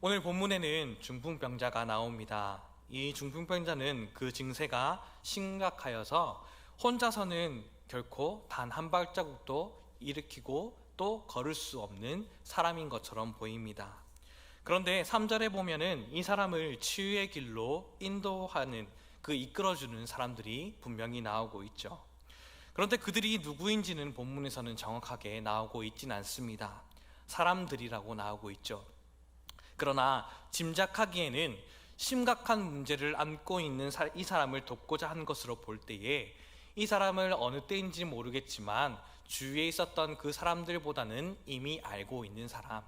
오늘 본문에는 중풍병자가 나옵니다. 이 중풍병자는 그 증세가 심각하여서 혼자서는 결코 단 한 발자국도 일으키고 또 걸을 수 없는 사람인 것처럼 보입니다. 그런데 3절에 보면은 이 사람을 치유의 길로 인도하는 이끌어주는 사람들이 분명히 나오고 있죠. 그런데 그들이 누구인지는 본문에서는 정확하게 나오고 있진 않습니다. 사람들이라고 나오고 있죠. 그러나 짐작하기에는 심각한 문제를 안고 있는 이 사람을 돕고자 한 것으로 볼 때에 이 사람을 어느 때인지 모르겠지만 주위에 있었던 그 사람들보다는 이미 알고 있는 사람,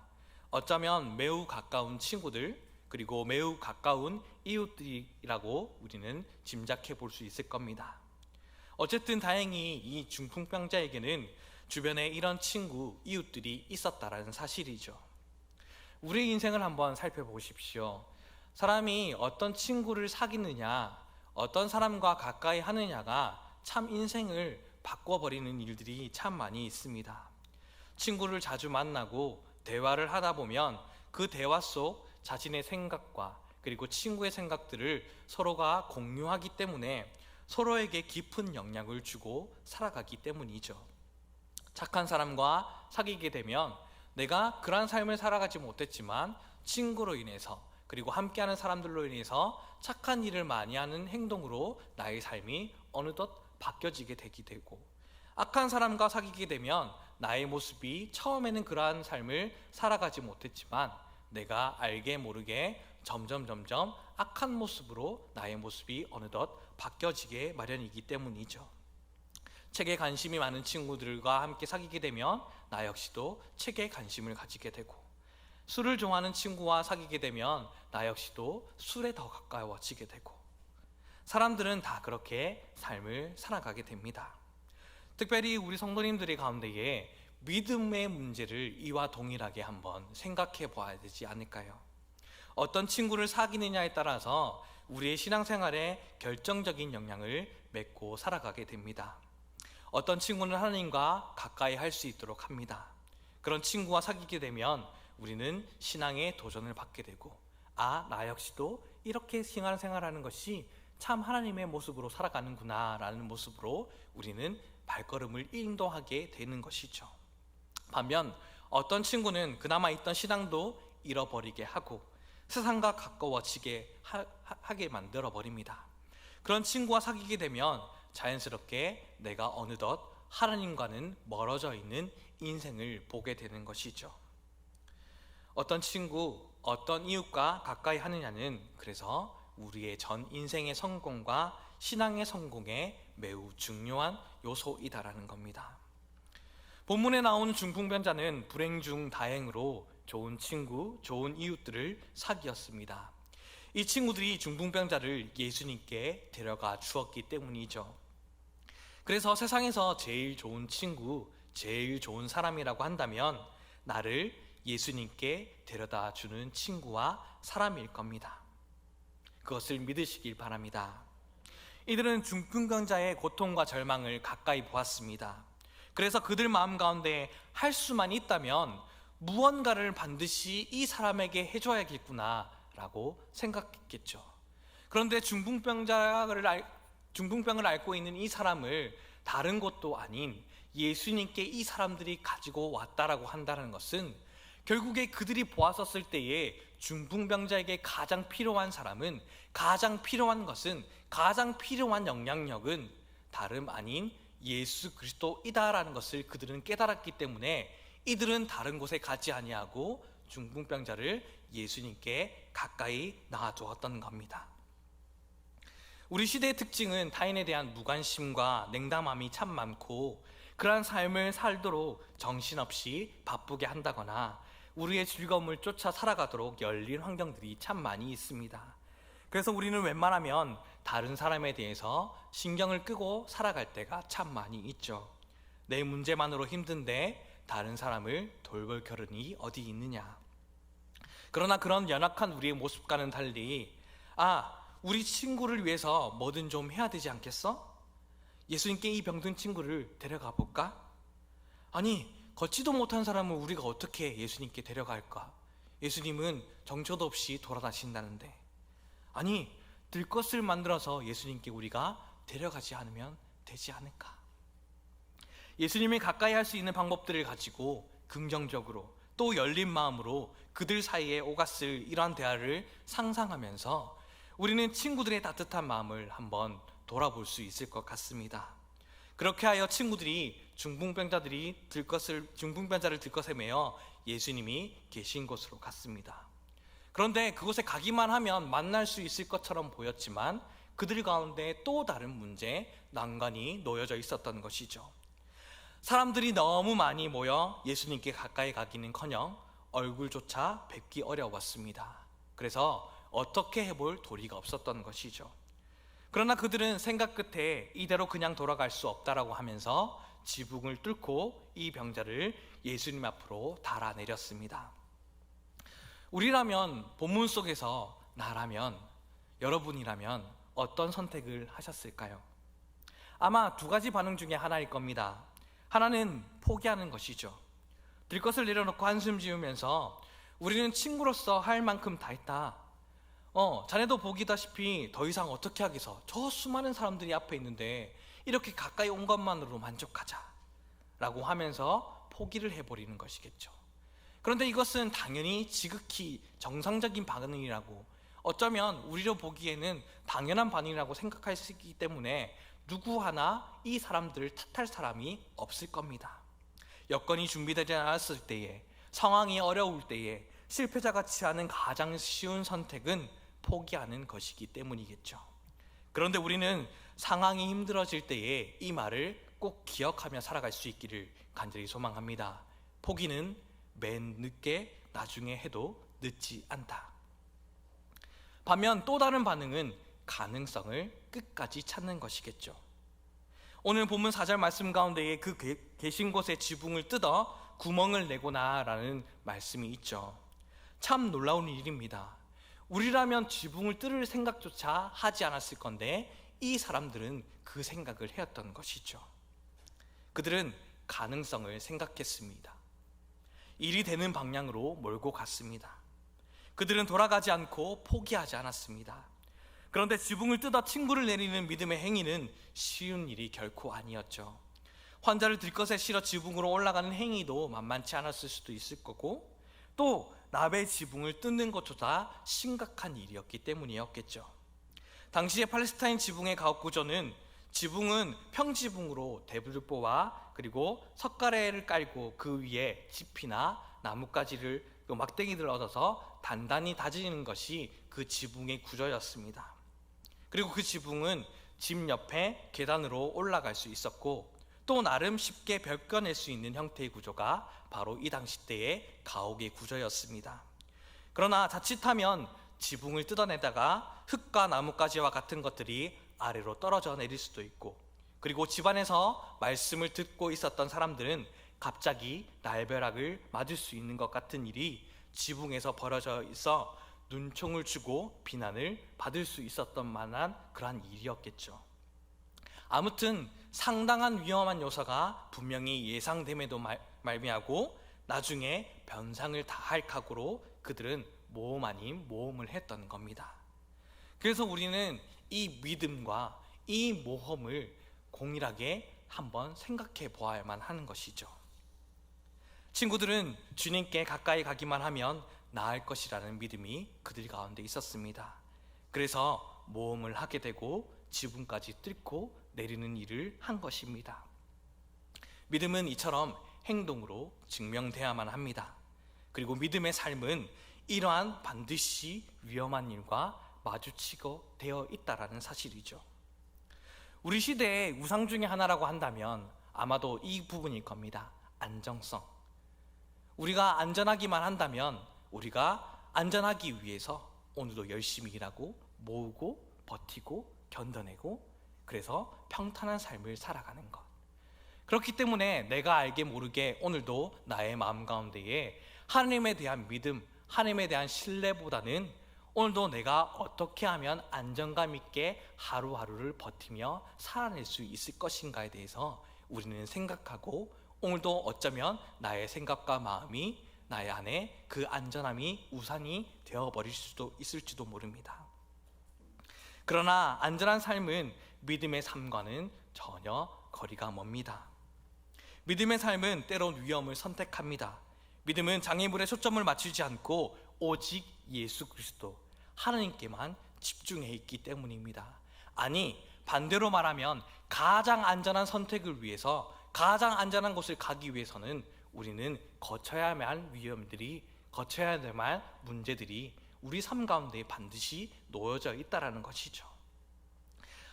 어쩌면 매우 가까운 친구들, 그리고 매우 가까운 이웃들이라고 우리는 짐작해 볼 수 있을 겁니다. 어쨌든 다행히 이 중풍병자에게는 주변에 이런 친구, 이웃들이 있었다라는 사실이죠. 우리 인생을 한번 살펴보십시오. 사람이 어떤 친구를 사귀느냐, 어떤 사람과 가까이 하느냐가 참 인생을 바꿔버리는 일들이 참 많이 있습니다. 친구를 자주 만나고 대화를 하다 보면 그 대화 속 자신의 생각과 그리고 친구의 생각들을 서로가 공유하기 때문에 서로에게 깊은 영향을 주고 살아가기 때문이죠. 착한 사람과 사귀게 되면 내가 그러한 삶을 살아가지 못했지만 친구로 인해서 그리고 함께하는 사람들로 인해서 착한 일을 많이 하는 행동으로 나의 삶이 어느덧 바뀌어지게 되게 되고, 악한 사람과 사귀게 되면 나의 모습이 처음에는 그러한 삶을 살아가지 못했지만 내가 알게 모르게 점점 악한 모습으로 나의 모습이 어느덧 바뀌어지게 마련이기 때문이죠. 책에 관심이 많은 친구들과 함께 사귀게 되면 나 역시도 책에 관심을 가지게 되고, 술을 좋아하는 친구와 사귀게 되면 나 역시도 술에 더 가까워지게 되고, 사람들은 다 그렇게 삶을 살아가게 됩니다. 특별히 우리 성도님들의 가운데에 믿음의 문제를 이와 동일하게 한번 생각해 봐야 되지 않을까요? 어떤 친구를 사귀느냐에 따라서 우리의 신앙생활에 결정적인 영향을 맺고 살아가게 됩니다. 어떤 친구는 하나님과 가까이 할 수 있도록 합니다. 그런 친구와 사귀게 되면 우리는 신앙의 도전을 받게 되고, 나 역시도 이렇게 신앙생활하는 것이 참 하나님의 모습으로 살아가는구나 라는 모습으로 우리는 발걸음을 인도하게 되는 것이죠. 반면 어떤 친구는 그나마 있던 신앙도 잃어버리게 하고 세상과 가까워지게 하게 만들어 버립니다. 그런 친구와 사귀게 되면 자연스럽게 내가 어느덧 하나님과는 멀어져 있는 인생을 보게 되는 것이죠. 어떤 친구, 어떤 이웃과 가까이 하느냐는 그래서 우리의 전 인생의 성공과 신앙의 성공에 매우 중요한 요소이다라는 겁니다. 본문에 나오는 중풍병자는 불행 중 다행으로 좋은 친구, 좋은 이웃들을 사귀었습니다. 이 친구들이 중풍병자를 예수님께 데려가 주었기 때문이죠. 그래서 세상에서 제일 좋은 친구, 제일 좋은 사람이라고 한다면 나를 예수님께 데려다 주는 친구와 사람일 겁니다. 그것을 믿으시길 바랍니다. 이들은 중풍병자의 고통과 절망을 가까이 보았습니다. 그래서 그들 마음 가운데 할 수만 있다면 무언가를 반드시 이 사람에게 해줘야겠구나 라고 생각했겠죠. 그런데 중풍병을 앓고 있는 이 사람을 다른 곳도 아닌 예수님께 이 사람들이 가지고 왔다라고 한다는 것은 결국에 그들이 보았었을 때에 중풍병자에게 가장 필요한 사람은, 가장 필요한 것은, 가장 필요한 영향력은 다름 아닌 예수 그리스도이다라는 것을 그들은 깨달았기 때문에 이들은 다른 곳에 가지 아니하고 중풍병자를 예수님께 가까이 놔두었던 겁니다. 우리 시대의 특징은 타인에 대한 무관심과 냉담함이 참 많고, 그러한 삶을 살도록 정신없이 바쁘게 한다거나 우리의 즐거움을 쫓아 살아가도록 열린 환경들이 참 많이 있습니다. 그래서 우리는 웬만하면 다른 사람에 대해서 신경을 끄고 살아갈 때가 참 많이 있죠. 내 문제만으로 힘든데 다른 사람을 돌볼 겨를이 어디 있느냐. 그러나 그런 연약한 우리의 모습과는 달리 우리 친구를 위해서 뭐든 좀 해야 되지 않겠어? 예수님께 이 병든 친구를 데려가 볼까? 아니, 걷지도 못한 사람을 우리가 어떻게 예수님께 데려갈까? 예수님은 정처도 없이 돌아다니신다는데, 아니, 들것을 만들어서 예수님께 우리가 데려가지 않으면 되지 않을까? 예수님을 가까이 할 수 있는 방법들을 가지고 긍정적으로 또 열린 마음으로 그들 사이에 오갔을 이러한 대화를 상상하면서 우리는 친구들의 따뜻한 마음을 한번 돌아볼 수 있을 것 같습니다. 그렇게 하여 친구들이 중풍병자를 들것에 매어 예수님이 계신 곳으로 갔습니다. 그런데 그곳에 가기만 하면 만날 수 있을 것처럼 보였지만 그들 가운데 또 다른 문제, 난관이 놓여져 있었던 것이죠. 사람들이 너무 많이 모여 예수님께 가까이 가기는커녕 얼굴조차 뵙기 어려웠습니다. 그래서 어떻게 해볼 도리가 없었던 것이죠. 그러나 그들은 생각 끝에 이대로 그냥 돌아갈 수 없다라고 하면서 지붕을 뚫고 이 병자를 예수님 앞으로 달아내렸습니다. 우리라면, 본문 속에서 나라면, 여러분이라면 어떤 선택을 하셨을까요? 아마 두 가지 반응 중에 하나일 겁니다. 하나는 포기하는 것이죠. 들것을 내려놓고 한숨 지으면서 우리는 친구로서 할 만큼 다 했다. 자네도 보기다시피 더 이상 어떻게 하겠어. 저 수많은 사람들이 앞에 있는데 이렇게 가까이 온 것만으로 만족하자 라고 하면서 포기를 해버리는 것이겠죠. 그런데 이것은 당연히 지극히 정상적인 반응이라고, 어쩌면 우리로 보기에는 당연한 반응이라고 생각할 수 있기 때문에 누구 하나 이 사람들을 탓할 사람이 없을 겁니다. 여건이 준비되지 않았을 때에, 상황이 어려울 때에 실패자가 취하는 가장 쉬운 선택은 포기하는 것이기 때문이겠죠. 그런데 우리는 상황이 힘들어질 때에 이 말을 꼭 기억하며 살아갈 수 있기를 간절히 소망합니다. 포기는 맨 늦게 나중에 해도 늦지 않다. 반면 또 다른 반응은 가능성을 끝까지 찾는 것이겠죠. 오늘 본문 4절 말씀 가운데에 그 계신 곳의 지붕을 뜯어 구멍을 내고나 라는 말씀이 있죠. 참 놀라운 일입니다. 우리라면 지붕을 뚫을 생각조차 하지 않았을 건데 이 사람들은 그 생각을 해왔던 것이죠. 그들은 가능성을 생각했습니다. 일이 되는 방향으로 몰고 갔습니다. 그들은 돌아가지 않고 포기하지 않았습니다. 그런데 지붕을 뜯어 친구를 내리는 믿음의 행위는 쉬운 일이 결코 아니었죠. 환자를 들것에 실어 지붕으로 올라가는 행위도 만만치 않았을 수도 있을 거고, 또 나베 지붕을 뜯는 것조차 심각한 일이었기 때문이었겠죠. 당시의 팔레스타인 지붕의 가옥 구조는 지붕은 평지붕으로 대불보와 그리고 석가래를 깔고 그 위에 짚이나 나뭇가지를, 막대기들을 얻어서 단단히 다지는 것이 그 지붕의 구조였습니다. 그리고 그 지붕은 집 옆에 계단으로 올라갈 수 있었고, 또 나름 쉽게 벗겨낼 수 있는 형태의 구조가 바로 이 당시 때의 가옥의 구조였습니다. 그러나 자칫하면 지붕을 뜯어내다가 흙과 나뭇가지와 같은 것들이 아래로 떨어져 내릴 수도 있고, 그리고 집안에서 말씀을 듣고 있었던 사람들은 갑자기 날벼락을 맞을 수 있는 것 같은 일이 지붕에서 벌어져 있어 눈총을 주고 비난을 받을 수 있었던 만한 그러한 일이었겠죠. 아무튼 상당한 위험한 요소가 분명히 예상됨에도 말미암고 나중에 변상을 다할 각오로 그들은 모험 아닌 모험을 했던 겁니다. 그래서 우리는 이 믿음과 이 모험을 공일하게 한번 생각해 보아야만 하는 것이죠. 친구들은 주님께 가까이 가기만 하면 나을 것이라는 믿음이 그들 가운데 있었습니다. 그래서 모험을 하게 되고 지붕까지 뚫고 내리는 일을 한 것입니다. 믿음은 이처럼 행동으로 증명돼야만 합니다. 그리고 믿음의 삶은 이러한 반드시 위험한 일과 마주치고 되어 있다라는 사실이죠. 우리 시대의 우상 중에 하나라고 한다면 아마도 이 부분일 겁니다. 안정성. 우리가 안전하기만 한다면 우리가 안전하기 위해서 오늘도 열심히 일하고 모으고 버티고 견뎌내고, 그래서 평탄한 삶을 살아가는 것. 그렇기 때문에 내가 알게 모르게 오늘도 나의 마음 가운데에 하나님에 대한 믿음, 하나님에 대한 신뢰보다는 오늘도 내가 어떻게 하면 안정감 있게 하루하루를 버티며 살아낼 수 있을 것인가에 대해서 우리는 생각하고, 오늘도 어쩌면 나의 생각과 마음이 나의 안에 그 안전함이 우산이 되어버릴 수도 있을지도 모릅니다. 그러나 안전한 삶은 믿음의 삶과는 전혀 거리가 멉니다. 믿음의 삶은 때론 위험을 선택합니다. 믿음은 장애물에 초점을 맞추지 않고 오직 예수 그리스도 하나님께만 집중해 있기 때문입니다. 아니, 반대로 말하면 가장 안전한 선택을 위해서, 가장 안전한 곳을 가기 위해서는 우리는 거쳐야 할 위험들이, 거쳐야 할 문제들이 우리 삶 가운데 반드시 놓여져 있다는 것이죠.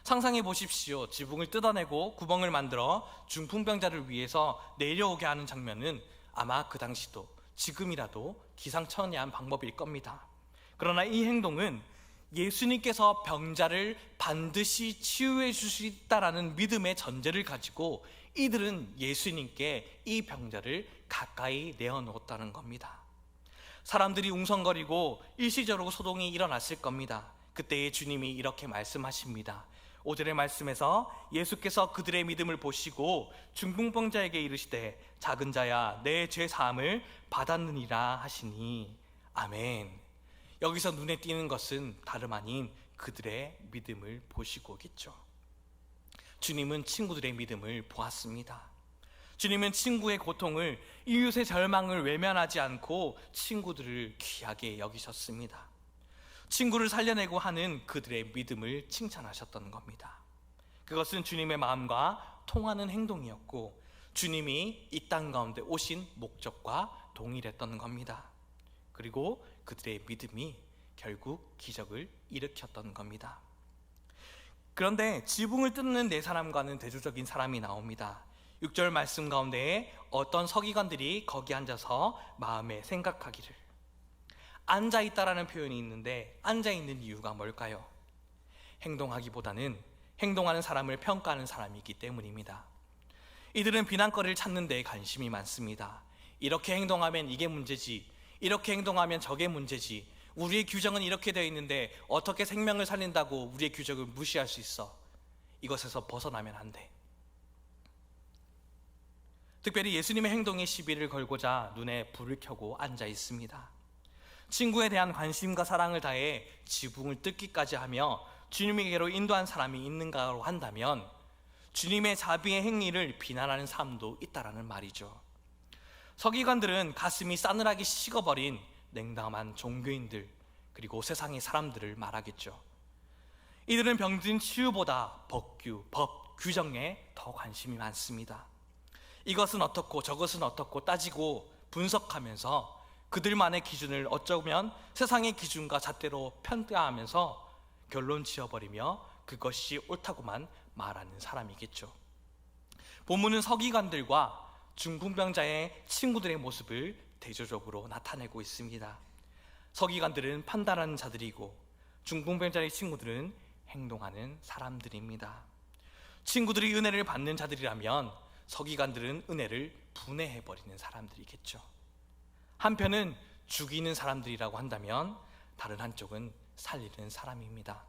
상상해 보십시오. 지붕을 뜯어내고 구멍을 만들어 중풍병자를 위해서 내려오게 하는 장면은 아마 그 당시도 지금이라도 기상천외한 방법일 겁니다. 그러나 이 행동은 예수님께서 병자를 반드시 치유해 주시겠다라는 믿음의 전제를 가지고 이들은 예수님께 이 병자를 가까이 내어놓았다는 겁니다. 사람들이 웅성거리고 일시적으로 소동이 일어났을 겁니다. 그때에 주님이 이렇게 말씀하십니다. 5절의 말씀에서 예수께서 그들의 믿음을 보시고 중풍병자에게 이르시되 작은 자야 내 죄 사함을 받았느니라 하시니 아멘. 여기서 눈에 띄는 것은 다름 아닌 그들의 믿음을 보시고겠죠. 주님은 친구들의 믿음을 보았습니다. 주님은 친구의 고통을, 이웃의 절망을 외면하지 않고 친구들을 귀하게 여기셨습니다. 친구를 살려내고 하는 그들의 믿음을 칭찬하셨던 겁니다. 그것은 주님의 마음과 통하는 행동이었고 주님이 이 땅 가운데 오신 목적과 동일했던 겁니다. 그리고 그들의 믿음이 결국 기적을 일으켰던 겁니다. 그런데 지붕을 뜯는 네 사람과는 대조적인 사람이 나옵니다. 6절 말씀 가운데 어떤 서기관들이 거기 앉아서 마음에 생각하기를, 앉아있다라는 표현이 있는데 앉아있는 이유가 뭘까요? 행동하기보다는 행동하는 사람을 평가하는 사람이기 때문입니다. 이들은 비난거리를 찾는 데 관심이 많습니다. 이렇게 행동하면 이게 문제지, 이렇게 행동하면 저게 문제지, 우리의 규정은 이렇게 되어 있는데 어떻게 생명을 살린다고 우리의 규정을 무시할 수 있어? 이것에서 벗어나면 안 돼. 특별히 예수님의 행동에 시비를 걸고자 눈에 불을 켜고 앉아 있습니다. 친구에 대한 관심과 사랑을 다해 지붕을 뜯기까지 하며 주님에게로 인도한 사람이 있는가로 한다면 주님의 자비의 행위를 비난하는 사람도 있다라는 말이죠. 서기관들은 가슴이 싸늘하게 식어버린 냉담한 종교인들, 그리고 세상의 사람들을 말하겠죠. 이들은 병든 치유보다 법규, 법, 규정에 더 관심이 많습니다. 이것은 어떻고 저것은 어떻고 따지고 분석하면서 그들만의 기준을 어쩌면 세상의 기준과 잣대로 편가하면서 결론 지어버리며 그것이 옳다고만 말하는 사람이겠죠. 본문은 서기관들과 중풍병자의 친구들의 모습을 대조적으로 나타내고 있습니다. 서기관들은 판단하는 자들이고 중풍병자의 친구들은 행동하는 사람들입니다. 친구들이 은혜를 받는 자들이라면 서기관들은 은혜를 분해해버리는 사람들이겠죠. 한편은 죽이는 사람들이라고 한다면 다른 한쪽은 살리는 사람입니다.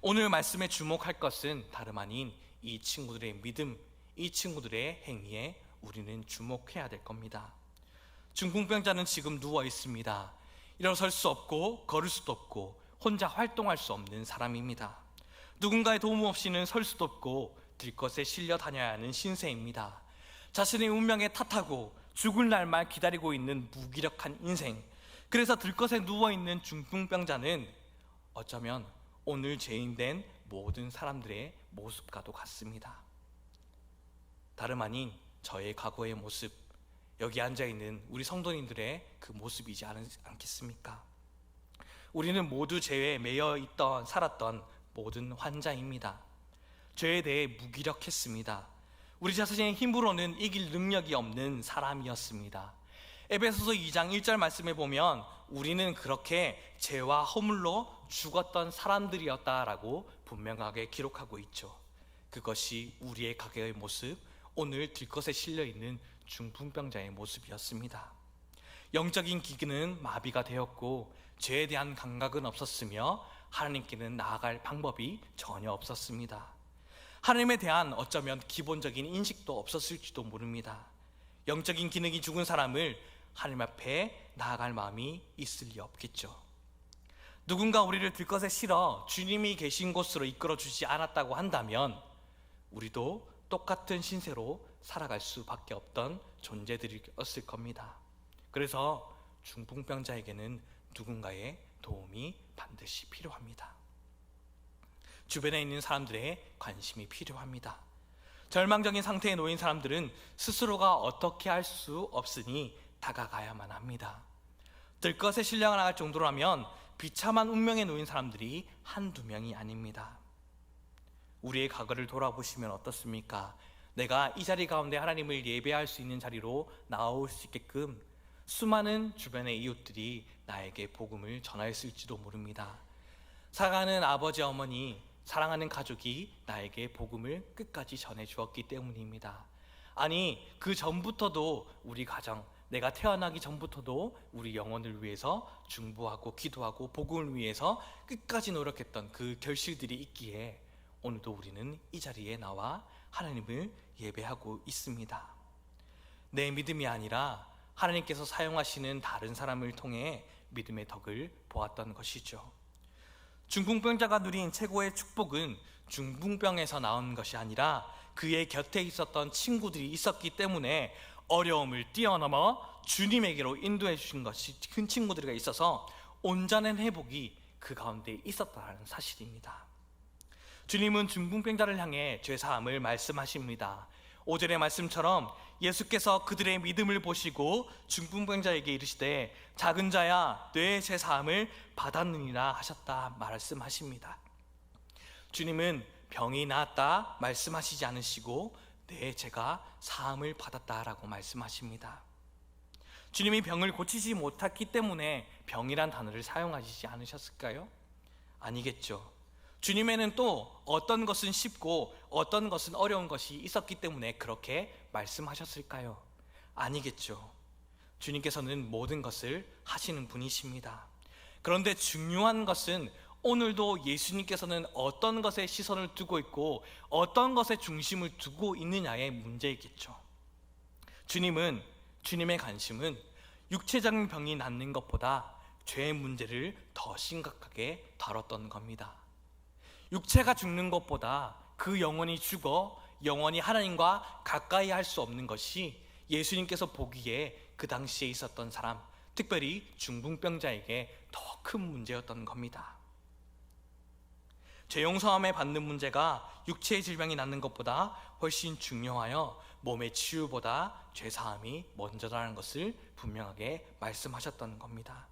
오늘 말씀에 주목할 것은 다름 아닌 이 친구들의 믿음, 이 친구들의 행위에 우리는 주목해야 될 겁니다. 중풍병자는 지금 누워 있습니다. 일어설 수 없고 걸을 수도 없고 혼자 활동할 수 없는 사람입니다. 누군가의 도움 없이는 설 수도 없고 들것에 실려 다녀야 하는 신세입니다. 자신의 운명에 탓하고 죽을 날만 기다리고 있는 무기력한 인생, 그래서 들것에 누워있는 중풍병자는 어쩌면 오늘 죄인된 모든 사람들의 모습과도 같습니다. 다름 아닌 저의 과거의 모습, 여기 앉아있는 우리 성도님들의 그 모습이지 않겠습니까? 우리는 모두 죄에 매여 있던, 살았던 모든 환자입니다. 죄에 대해 무기력했습니다. 우리 자신의 힘으로는 이길 능력이 없는 사람이었습니다. 에베소서 2장 1절 말씀에 보면 우리는 그렇게 죄와 허물로 죽었던 사람들이었다라고 분명하게 기록하고 있죠. 그것이 우리의 과거의 모습, 오늘 들것에 실려있는 중풍병자의 모습이었습니다. 영적인 기기는 마비가 되었고 죄에 대한 감각은 없었으며 하나님께는 나아갈 방법이 전혀 없었습니다. 하나님에 대한 어쩌면 기본적인 인식도 없었을지도 모릅니다. 영적인 기능이 죽은 사람을 하나님 앞에 나아갈 마음이 있을 리 없겠죠. 누군가 우리를 들것에 실어 주님이 계신 곳으로 이끌어 주지 않았다고 한다면 우리도 똑같은 신세로 살아갈 수밖에 없던 존재들이었을 겁니다. 그래서 중풍병자에게는 누군가의 도움이 반드시 필요합니다. 주변에 있는 사람들의 관심이 필요합니다. 절망적인 상태에 놓인 사람들은 스스로가 어떻게 할 수 없으니 다가가야만 합니다. 들것에 실려 나갈 정도라면 비참한 운명에 놓인 사람들이 한두 명이 아닙니다. 우리의 과거를 돌아보시면 어떻습니까? 내가 이 자리 가운데 하나님을 예배할 수 있는 자리로 나올 수 있게끔 수많은 주변의 이웃들이 나에게 복음을 전하였을지도 모릅니다. 사랑하는 아버지, 어머니, 사랑하는 가족이 나에게 복음을 끝까지 전해주었기 때문입니다. 아니, 그 전부터도 우리 가정, 내가 태어나기 전부터도 우리 영혼을 위해서 중보하고 기도하고 복음을 위해서 끝까지 노력했던 그 결실들이 있기에 오늘도 우리는 이 자리에 나와 하나님을 예배하고 있습니다. 내 믿음이 아니라 하나님께서 사용하시는 다른 사람을 통해 믿음의 덕을 보았던 것이죠. 중풍병자가 누린 최고의 축복은 중풍병에서 나온 것이 아니라 그의 곁에 있었던 친구들이 있었기 때문에 어려움을 뛰어넘어 주님에게로 인도해 주신 것이 큰 친구들이 있어서 온전한 회복이 그 가운데 있었다는 사실입니다. 주님은 중풍병자를 향해 죄사함을 말씀하십니다. 5절의 말씀처럼 예수께서 그들의 믿음을 보시고 중풍병자에게 이르시되 작은 자야 내 죄사함을 받았느니라 하셨다 말씀하십니다. 주님은 병이 나았다 말씀하시지 않으시고 내 죄가 사함을 받았다라고 말씀하십니다. 주님이 병을 고치지 못했기 때문에 병이란 단어를 사용하시지 않으셨을까요? 아니겠죠. 주님에는 또 어떤 것은 쉽고 어떤 것은 어려운 것이 있었기 때문에 그렇게 말씀하셨을까요? 아니겠죠. 주님께서는 모든 것을 하시는 분이십니다. 그런데 중요한 것은 오늘도 예수님께서는 어떤 것에 시선을 두고 있고 어떤 것에 중심을 두고 있느냐의 문제이겠죠. 주님의 관심은 육체적인 병이 낫는 것보다 죄의 문제를 더 심각하게 다뤘던 겁니다. 육체가 죽는 것보다 그 영혼이 죽어 영원히 하나님과 가까이 할 수 없는 것이 예수님께서 보기에 그 당시에 있었던 사람, 특별히 중풍병자에게 더 큰 문제였던 겁니다. 죄 용서함에 받는 문제가 육체의 질병이 낫는 것보다 훨씬 중요하여 몸의 치유보다 죄사함이 먼저라는 것을 분명하게 말씀하셨던 겁니다.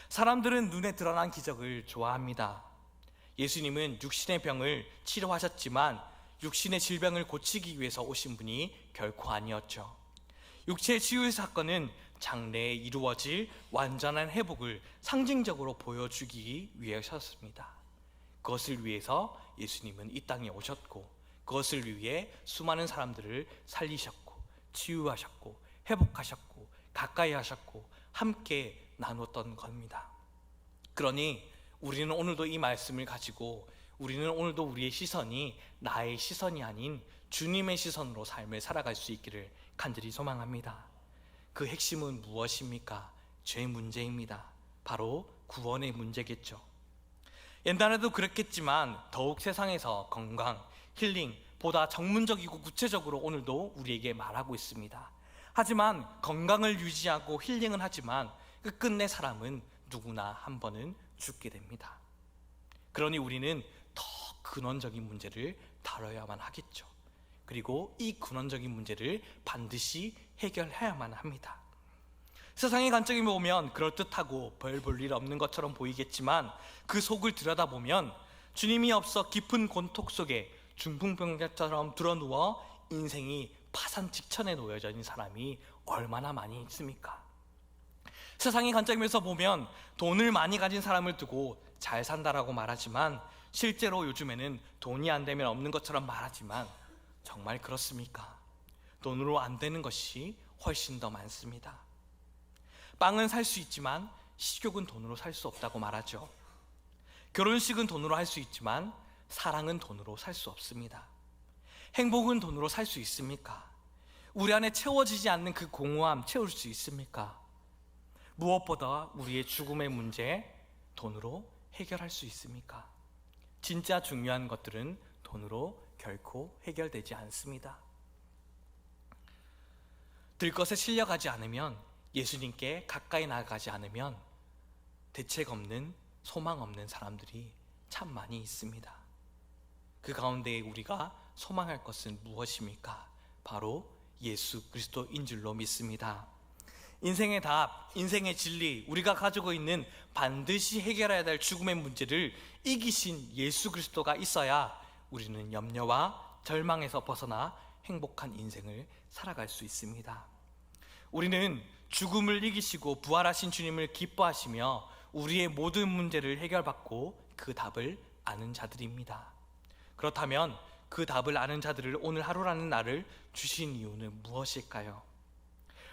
사람들은 눈에 드러난 기적을 좋아합니다. 예수님은 육신의 병을 치료하셨지만 육신의 질병을 고치기 위해서 오신 분이 결코 아니었죠. 육체의 치유의 사건은 장래에 이루어질 완전한 회복을 상징적으로 보여주기 위해서였습니다. 그것을 위해서 예수님은 이 땅에 오셨고 그것을 위해 수많은 사람들을 살리셨고 치유하셨고 회복하셨고 가까이 하셨고 함께 나눴던 겁니다. 그러니 우리는 오늘도 이 말씀을 가지고 우리는 오늘도 우리의 시선이 나의 시선이 아닌 주님의 시선으로 삶을 살아갈 수 있기를 간절히 소망합니다. 그 핵심은 무엇입니까? 죄의 문제입니다. 바로 구원의 문제겠죠. 옛날에도 그랬겠지만 더욱 세상에서 건강, 힐링 보다 전문적이고 구체적으로 오늘도 우리에게 말하고 있습니다. 하지만 건강을 유지하고 힐링은 하지만 끝끝내 사람은 누구나 한 번은 죽게 됩니다. 그러니 우리는 더 근원적인 문제를 다뤄야만 하겠죠. 그리고 이 근원적인 문제를 반드시 해결해야만 합니다. 세상의 관점에 보면 그럴듯하고 별 볼 일 없는 것처럼 보이겠지만 그 속을 들여다보면 주님이 없어 깊은 곤톡 속에 중풍병자처럼 드러누워 인생이 파산 직전에 놓여져 있는 사람이 얼마나 많이 있습니까? 세상의 관점에서 보면 돈을 많이 가진 사람을 두고 잘 산다라고 말하지만 실제로 요즘에는 돈이 안 되면 없는 것처럼 말하지만 정말 그렇습니까? 돈으로 안 되는 것이 훨씬 더 많습니다. 빵은 살 수 있지만 식욕은 돈으로 살 수 없다고 말하죠. 결혼식은 돈으로 할 수 있지만 사랑은 돈으로 살 수 없습니다. 행복은 돈으로 살 수 있습니까? 우리 안에 채워지지 않는 그 공허함 채울 수 있습니까? 무엇보다 우리의 죽음의 문제 돈으로 해결할 수 있습니까? 진짜 중요한 것들은 돈으로 결코 해결되지 않습니다. 들것에 실려가지 않으면, 예수님께 가까이 나아가지 않으면 대책 없는, 소망 없는 사람들이 참 많이 있습니다. 그 가운데 우리가 소망할 것은 무엇입니까? 바로 예수 그리스도인 줄로 믿습니다. 인생의 답, 인생의 진리, 우리가 가지고 있는 반드시 해결해야 될 죽음의 문제를 이기신 예수 그리스도가 있어야 우리는 염려와 절망에서 벗어나 행복한 인생을 살아갈 수 있습니다. 우리는 죽음을 이기시고 부활하신 주님을 기뻐하시며 우리의 모든 문제를 해결받고 그 답을 아는 자들입니다. 그렇다면 그 답을 아는 자들을 오늘 하루라는 날을 주신 이유는 무엇일까요?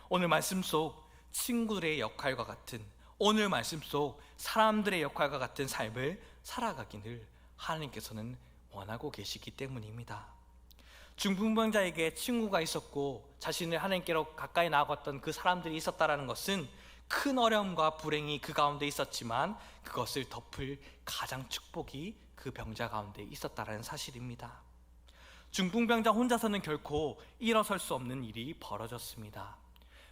오늘 말씀 속 친구들의 역할과 같은, 오늘 말씀 속 사람들의 역할과 같은 삶을 살아가기를 하나님께서는 원하고 계시기 때문입니다. 중풍병자에게 친구가 있었고 자신을 하나님께로 가까이 나아갔던 그 사람들이 있었다는 것은 큰 어려움과 불행이 그 가운데 있었지만 그것을 덮을 가장 축복이 그 병자 가운데 있었다는 사실입니다. 중풍병자 혼자서는 결코 일어설 수 없는 일이 벌어졌습니다.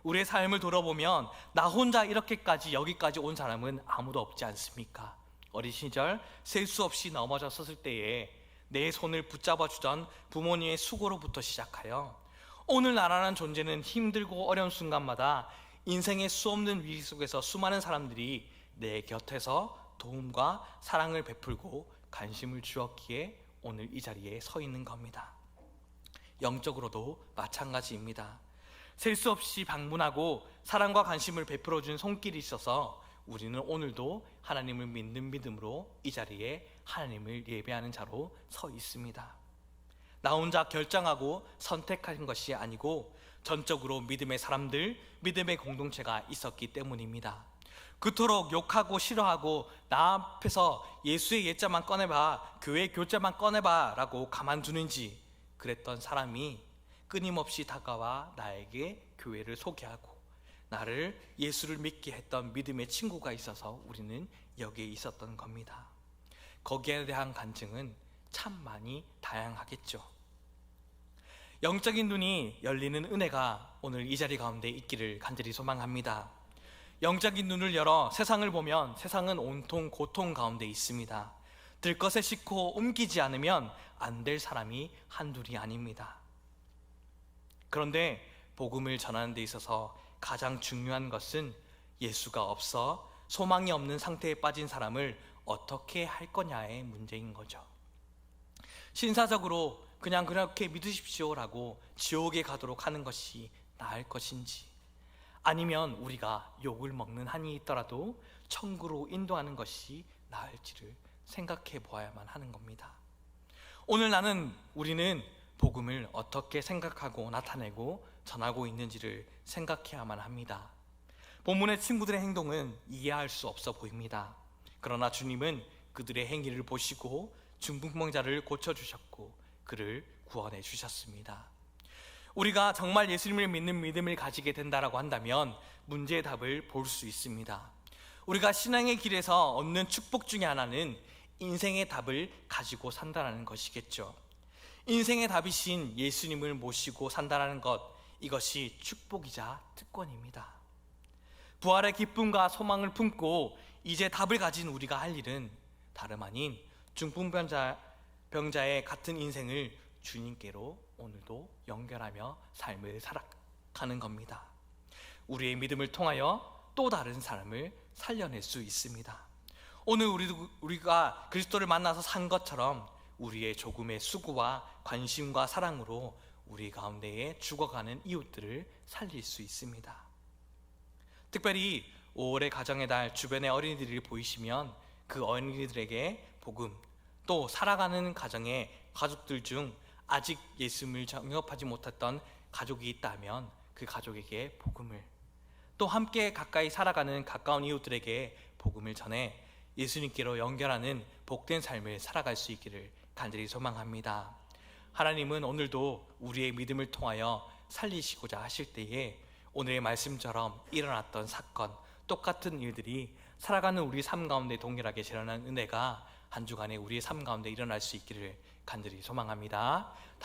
우리의 삶을 돌아보면 나 혼자 이렇게까지 여기까지 온 사람은 아무도 없지 않습니까? 어린 시절 셀 수 없이 넘어졌을 때에 내 손을 붙잡아 주던 부모님의 수고로부터 시작하여 오늘 나라는 존재는 힘들고 어려운 순간마다 인생의 수없는 위기 속에서 수많은 사람들이 내 곁에서 도움과 사랑을 베풀고 관심을 주었기에 오늘 이 자리에 서 있는 겁니다. 영적으로도 마찬가지입니다. 셀 수 없이 방문하고 사랑과 관심을 베풀어준 손길이 있어서 우리는 오늘도 하나님을 믿는 믿음으로 이 자리에 하나님을 예배하는 자로 서 있습니다. 나 혼자 결정하고 선택한 것이 아니고 전적으로 믿음의 사람들, 믿음의 공동체가 있었기 때문입니다. 그토록 욕하고 싫어하고 나 앞에서 예수의 예자만 꺼내봐, 교회 교자만 꺼내봐 라고 가만두는지 그랬던 사람이 끊임없이 다가와 나에게 교회를 소개하고 나를 예수를 믿게 했던 믿음의 친구가 있어서 우리는 여기에 있었던 겁니다. 거기에 대한 간증은 참 많이 다양하겠죠. 영적인 눈이 열리는 은혜가 오늘 이 자리 가운데 있기를 간절히 소망합니다. 영적인 눈을 열어 세상을 보면 세상은 온통 고통 가운데 있습니다. 들것에 싣고 옮기지 않으면 안 될 사람이 한둘이 아닙니다. 그런데 복음을 전하는 데 있어서 가장 중요한 것은 예수가 없어 소망이 없는 상태에 빠진 사람을 어떻게 할 거냐의 문제인 거죠. 신사적으로 그냥 그렇게 믿으십시오라고 지옥에 가도록 하는 것이 나을 것인지, 아니면 우리가 욕을 먹는 한이 있더라도 천국으로 인도하는 것이 나을지를 생각해 보아야만 하는 겁니다. 오늘 우리는 복음을 어떻게 생각하고 나타내고 전하고 있는지를 생각해야만 합니다. 본문의 친구들의 행동은 이해할 수 없어 보입니다. 그러나 주님은 그들의 행위를 보시고 중풍병자를 고쳐주셨고 그를 구원해 주셨습니다. 우리가 정말 예수님을 믿는 믿음을 가지게 된다라고 한다면 문제의 답을 볼 수 있습니다. 우리가 신앙의 길에서 얻는 축복 중에 하나는 인생의 답을 가지고 산다는 것이겠죠. 인생의 답이신 예수님을 모시고 산다는 것, 이것이 축복이자 특권입니다. 부활의 기쁨과 소망을 품고 이제 답을 가진 우리가 할 일은 다름 아닌 중풍병자의 같은 인생을 주님께로 오늘도 연결하며 삶을 살아가는 겁니다. 우리의 믿음을 통하여 또 다른 사람을 살려낼 수 있습니다. 오늘 우리가 그리스도를 만나서 산 것처럼 우리의 조금의 수고와 관심과 사랑으로 우리 가운데에 죽어가는 이웃들을 살릴 수 있습니다. 특별히 5월의 가정의 달 주변의 어린이들이 보이시면 그 어린이들에게 복음, 또 살아가는 가정의 가족들 중 아직 예수님을 영접하지 못했던 가족이 있다면 그 가족에게 복음을, 또 함께 가까이 살아가는 가까운 이웃들에게 복음을 전해 예수님께로 연결하는 복된 삶을 살아갈 수 있기를 간절히 소망합니다. 하나님은 오늘도 우리의 믿음을 통하여 살리시고자 하실 때에 오늘의 말씀처럼 일어났던 사건, 똑같은 일들이 살아가는 우리 삶 가운데 동일하게 일어나는 은혜가 한 주간에 우리의 삶 가운데 일어날 수 있기를 간절히 소망합니다.